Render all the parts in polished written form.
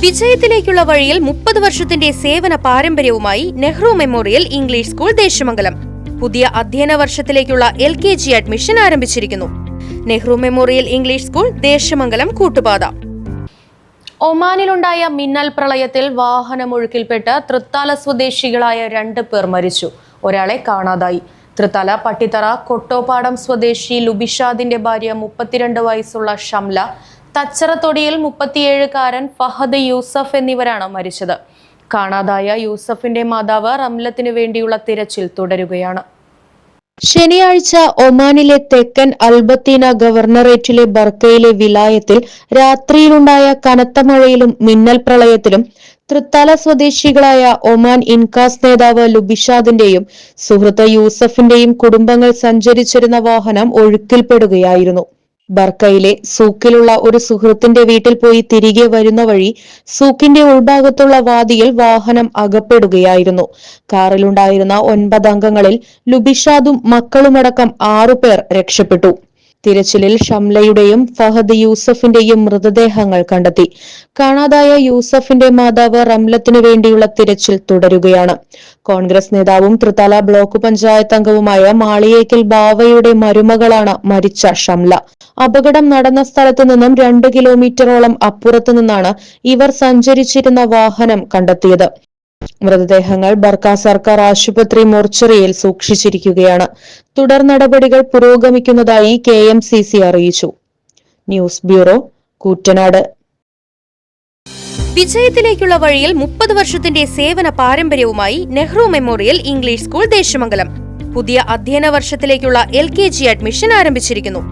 വിജയത്തിലേക്കുള്ള വഴിയിൽ 30 വർഷത്തിന്റെ സേവന പാരമ്പര്യവുമായി Nehru memorial English school Deshamangalam പുതിയ അധ്യയന വർഷത്തിലേക്കുള്ള LKG അഡ്മിഷൻ ആരംഭിച്ചിരിക്കുന്നു. Nehru memorial English school Deshamangalam Koottupatha. ഒമാനിലുണ്ടായ മിന്നൽ പ്രളയത്തിൽ വാഹനമൊഴുക്കിൽപ്പെട്ട് തൃത്താല സ്വദേശികളായ 2 പേർ മരിച്ചു. ഒരാളെ കാണാതായി. തൃത്താല പട്ടിത്തറ കൊട്ടോപ്പാടം സ്വദേശി ലുബിഷാദിന്റെ ഭാര്യ 32 വയസ്സുള്ള ഷംല, തച്ചറത്തൊടിയിൽ 37-കാരൻ ഫഹദ് യൂസഫ് എന്നിവരാണ് മരിച്ചത്. കാണാതായ യൂസഫിന്റെ മാതാവ് റംലത്തിന് വേണ്ടിയുള്ള തിരച്ചിൽ തുടരുകയാണ്. ശനിയാഴ്ച ഒമാനിലെ തെക്കൻ അൽബത്തീന ഗവർണറേറ്റിലെ ബർക്കയിലെ വിലായത്തിൽ രാത്രിയിലുണ്ടായ കനത്ത മഴയിലും മിന്നൽ പ്രളയത്തിലും തൃത്താല സ്വദേശികളായ ഒമാൻ ഇൻകാസ് നേതാവ് ലുബിഷാദിന്റെയും സുഹൃത്ത് യൂസഫിന്റെയും കുടുംബങ്ങൾ സഞ്ചരിച്ചിരുന്ന വാഹനം ഒഴുക്കിൽപ്പെടുകയായിരുന്നു. ബർക്കയിലെ സൂക്കിലുള്ള ഒരു സുഹൃത്തിന്റെ വീട്ടിൽ പോയി തിരികെ വരുന്ന വഴി സൂക്കിന്റെ ഉൾഭാഗത്തുള്ള വാതിയിൽ വാഹനം അകപ്പെടുകയായിരുന്നു. കാറിലുണ്ടായിരുന്ന 9 അംഗങ്ങളിൽ ലുബിഷാദും മക്കളുമടക്കം 6 പേർ രക്ഷപ്പെട്ടു. തിരച്ചിലിൽ ഷംലയുടെയും ഫഹദ് യൂസഫിന്റെയും മൃതദേഹങ്ങൾ കണ്ടെത്തി. കാണാതായ യൂസഫിന്റെ മാതാവ് റംലത്തിന് വേണ്ടിയുള്ള തിരച്ചിൽ തുടരുകയാണ്. കോൺഗ്രസ് നേതാവും തൃത്താല ബ്ലോക്ക് പഞ്ചായത്ത് അംഗവുമായ മാളിയേക്കൽ ബാവയുടെ മരുമകളാണ് മരിച്ച ഷംല. അപകടം നടന്ന സ്ഥലത്തു നിന്നും 2 കിലോമീറ്ററോളം അപ്പുറത്തു നിന്നാണ് ഇവർ സഞ്ചരിച്ചിരുന്ന വാഹനം കണ്ടെത്തിയത്. മൃതദേഹങ്ങൾ ബർക്ക സർക്കാർ ആശുപത്രി മോർച്ചറിയിൽ സൂക്ഷിച്ചിരിക്കുകയാണ്. തുടർ നടപടികൾ പുരോഗമിക്കുന്നതായി KMCC അറിയിച്ചു. News bureau, Koottanad. വിജയത്തിലേക്കുള്ള വഴിയിൽ 30 വർഷത്തിന്റെ സേവന പാരമ്പര്യവുമായി Nehru memorial English school Deshamangalam പുതിയ അധ്യയന വർഷത്തിലേക്കുള്ള LKG അഡ്മിഷൻ ആരംഭിച്ചിരിക്കുന്നു.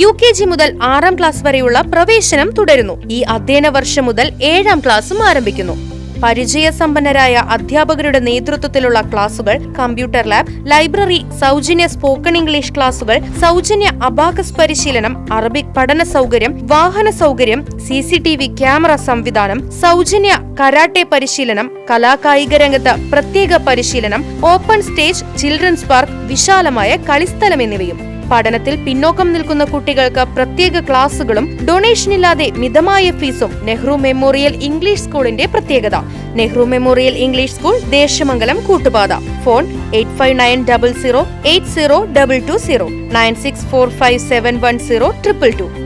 UKG മുതൽ 6ാം ക്ലാസ് വരെയുള്ള പ്രവേശനം തുടരുന്നു. ഈ അധ്യയന വർഷം മുതൽ 7ാം ക്ലാസും ആരംഭിക്കുന്നു. പരിചയസമ്പന്നരായ അധ്യാപകരുടെ നേതൃത്വത്തിലുള്ള ക്ലാസുകൾ, കമ്പ്യൂട്ടർ ലാബ്, ലൈബ്രറി, സൗജന്യ സ്പോക്കൺ ഇംഗ്ലീഷ് ക്ലാസുകൾ, സൗജന്യ അബാക്കസ് പരിശീലനം, അറബിക് പഠന സൗകര്യം, വാഹന സൗകര്യം, CCTV ക്യാമറ സംവിധാനം, സൗജന്യ കരാട്ടെ പരിശീലനം, കലാകായിക രംഗത്ത് പ്രത്യേക പരിശീലനം, ഓപ്പൺ സ്റ്റേജ്, ചിൽഡ്രൻസ് പാർക്ക്, വിശാലമായ കളിസ്ഥലം എന്നിവയും. പഠനത്തിൽ പിന്നോക്കം നിൽക്കുന്ന കുട്ടികൾക്ക് പ്രത്യേക ക്ലാസുകളും ഡൊണേഷനില്ലാതെ മിതമായ ഫീസും നെഹ്റു മെമ്മോറിയൽ ഇംഗ്ലീഷ് സ്കൂളിന്റെ പ്രത്യേകത. Nehru memorial English school Deshamangalam Koottupatha. Phone 8590080220 9645710222.